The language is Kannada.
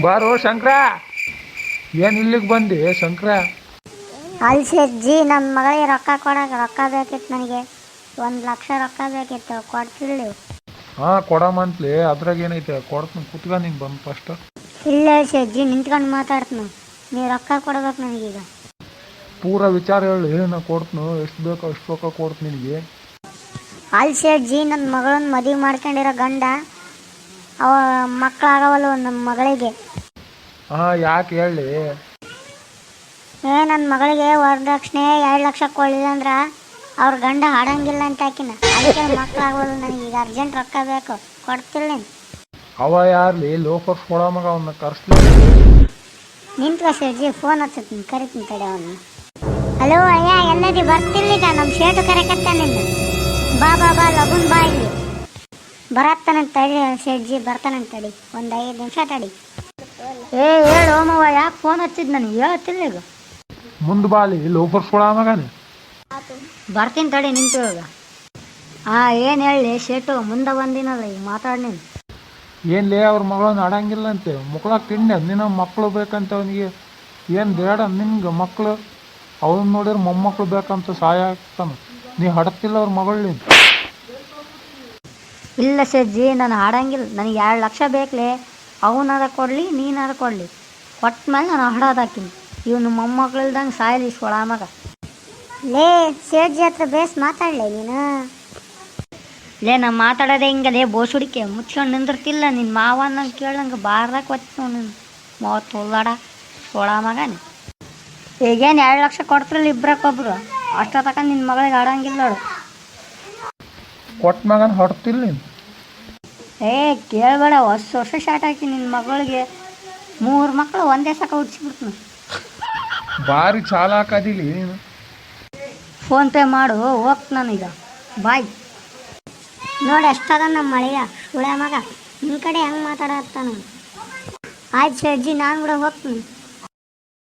ಬಾರೋ ಶಂಕರ. ಏನು ಇಲ್ಲಿಗೆ ಬಂದಿ ಶಂಕರ? ಅಲ್ಲಿ ಸೇಜ್ಜಿ ನನ್ನ ಮಗಳಿಗೆ ರೊಕ್ಕ ಕೊಡಕ್ಕೆ ರೊಕ್ಕ ಬೇಕಿತ್ತು. ನನಗೆ 1 ಲಕ್ಷ ರೊಕ್ಕ ಬೇಕಿತ್ತು, ಕೊಡ್ತಿರ್ಲಿ? ಹಾಂ ಕೊಡಮಂತ್ಲಿ, ಅದ್ರಾಗ ಏನೈತೆ ಕೊಡ್ತೀನಿ, ಕುತ್ಕ ನಿಂಗೆ ಬಂದು ಫಸ್ಟ್. ಇಲ್ಲ ಸೇಜ್ಜಿ, ನಿಂತ್ಕೊಂಡು ಮಾತಾಡ್ತೀನಿ. ನೀವು ರೊಕ್ಕ ಕೊಡ್ಬೇಕು ನನಗೀಗ. ಪೂರ ವಿಚಾರ ಹೇಳಿ, ನಾ ಕೊಡ್ತೀನಿ. ಎಷ್ಟು ಬೇಕೋ ಅಷ್ಟು ರೊಕ್ಕ ಕೊಡ್ತೀನಿ ನಿನಗೆ. ಅಲ್ಲಿ ಸೇಜ್ಜಿ, ನನ್ನ ಮಗಳನ್ನ ಮದುವೆ ಮಾಡ್ಕೊಂಡಿರೋ ಗಂಡ ಅವ ಮಕ್ಕಳಾಗವಲ್ಲ ನಮ್ಮ ಮಗಳಿಗೆ. ಹಾಂ ಯಾಕೆ ಹೇಳಿ? ನನ್ನ ಮಗಳಿಗೆ ವರದಕ್ಷಿಣೆ 2 ಲಕ್ಷ ಕೊಡಲಿಲ್ಲ ಅಂದ್ರೆ ಅವ್ರ ಗಂಡ ಆಡಂಗಿಲ್ಲ ಅಂತ ಹಾಕಿನ. ಅದಕ್ಕೆ ಮಕ್ಕಳಾಗವಲ್ಲ, ನನಗೀಗ ಅರ್ಜೆಂಟ್ ರೊಕ್ಕ ಬೇಕು, ಕೊಡ್ತಿಲ್ಲ? ಅವ ಯಾರ್ಲಿ ಲೋಫರ್ಸ್ ಕೊಡ ಮಗ, ಅವನ್ನ ಕರ್ಸ್ಲಿ. ನಿಂತ್ಕೋ ಸೇಜ್ಜಿ, ಫೋನ್ ಹಚ್ಚತ್ತೀನಿ, ಕರಿತೀನಿ ತಡೆ ಅವನ್ನ. ಹಲೋ ಅಯ್ಯ, ಎಲ್ಲದಿ ಬರ್ತಿರ್ಲಿಗ? ನಮ್ಮ ಶೇಟು ಕರೆಕತ್ತ ನಿಂದು. ಬಾ ಬಾ ಬಾ, ಲಗುನ್ ಬಾ ಇಲ್ಲಿ. ಬರತ್ತಾನಂತ ತಡಿ ಸೇಜ್ಜಿ, ಬರ್ತಾನಂತ ತಡಿ, ಒಂದು 5 ನಿಮಿಷ ತಡಿ. ಹೇಳು ಓಮವ್ವ, ಯಾಕೆ ಫೋನ್ ಹಚ್ಚಿದ್ ನನಗೆ? ಹೇಳ್ತಿಲ್ಲ ಈಗ. ಮುಂದೆ ಬಾಲಿ ಲೋಫರ್ಸ್ ಕೊಡ ಮಗನೇ. ಬರ್ತೀನಿ ತಡಿ, ನಿಂತು ಇವಾಗ. ಹಾಂ, ಏನು ಹೇಳಿ ಶೇಟು? ಮುಂದೆ ಬಂದಿನಲ್ಲ, ಈಗ ಮಾತಾಡಿ ನೀನು. ಏನ್ಲೇ ಅವ್ರ ಮಗಳನ್ನ ಆಡಂಗಿಲ್ಲ ಅಂತೆ, ಮಕ್ಳಾಗ ತಿಂಡಿ ನಿನ್ನ ಮಕ್ಕಳು ಬೇಕಂತ ಅವನಿಗೆ. ಏನು ಬೇಡ ನಿನ್ಗೆ ಮಕ್ಕಳು? ಅವನ್ನ ನೋಡಿದ್ರೆ ಮೊಮ್ಮಕ್ಕಳು ಬೇಕಂತ ಸಹಾಯ ಆಗ್ತಾನೆ. ನೀ ಹಡತ್ತಿಲ್ಲ ಅವ್ರ ಮಗಳನ್ನ. ಇಲ್ಲ ಸೇಜ್ಜಿ, ನಾನು ಆಡಂಗಿಲ್ಲ. ನನಗೆ 2 ಲಕ್ಷ ಬೇಕಲೇ. ಅವನಾದ ಕೊಡಲಿ, ನೀನಾದ ಕೊಡಲಿ, ಕೊಟ್ಟ ಮೇಲೆ ನಾನು ಹಡೋದು ಹಾಕಿನಿ. ಇವನು ಮೊಮ್ಮಕ್ಳಿಲ್ದಂಗೆ ಸಾಯಲಿ ಸೊಳ ಮಗ. ಲೇ ಸೇಜ್ಜಿ ಹತ್ರ ಬೇಸ್ ಮಾತಾಡಲೇ ನೀನು. ಲೇ ನಾ ಮಾತಾಡೋದೇ ಹಿಂಗಲೇ, ಬೋಸುಡಿಕೆ ಮುಚ್ಕೊಂಡು ನಿಂದಿರ್ತಿಲ್ಲ. ನಿನ್ನ ಮಾವನ್ನ ಕೇಳಂಗೆ ಬಾರ್ದಾಗ ಕೊತ್ತು ನೀನು. 30 ಉಳ್ಳಾಡ ಸೊಳ ಮಗನೇ. ಈಗೇನು 2 ಲಕ್ಷ ಕೊಡ್ತಿರಲ್ಲ ಇಬ್ಬರಕ್ಕೊಬ್ರು, ಅಷ್ಟ ತಗೊಂಡು ನಿನ್ನ ಮಗಳಿಗೆ ಆಡಂಗಿಲ್ಲ ನೋಡು. ಕೊಟ್ಟ ಮಗನ ಹೊಡ್ತಿಲ್ಲ ನೀನು. ಕೇಳಬೇಡ, ವರ್ಷ ಸ್ಟಾರ್ಟ್ ಹಾಕಿ ನಿನ್ನ ಮಗಳಿಗೆ 3 ಮಕ್ಕಳು ಒಂದೇ ಸಕ ಹುಡ್ಸಿಬಿಡ್ತೀನಿ. ಭಾರಿ ಚಾಲ ಹಾಕದಿಲ್ಲ ನೀನು. ಫೋನ್ಪೇ ಮಾಡು, ಹೋಗ್ತು ನಾನೀಗ. ಬಾಯ್. ನೋಡಿ ಎಷ್ಟದ ನಮ್ಮ ಮಳೆಯ ಸುಳೆ ಮಗ, ನಿನ್ನ ಕಡೆ ಹೆಂಗೆ ಮಾತಾಡತ್ತಾನ. ಆಯ್ತು ಸೇಜ್ಜಿ, ನಾನು ಕೂಡ ಹೋಗ್ತೀನಿ.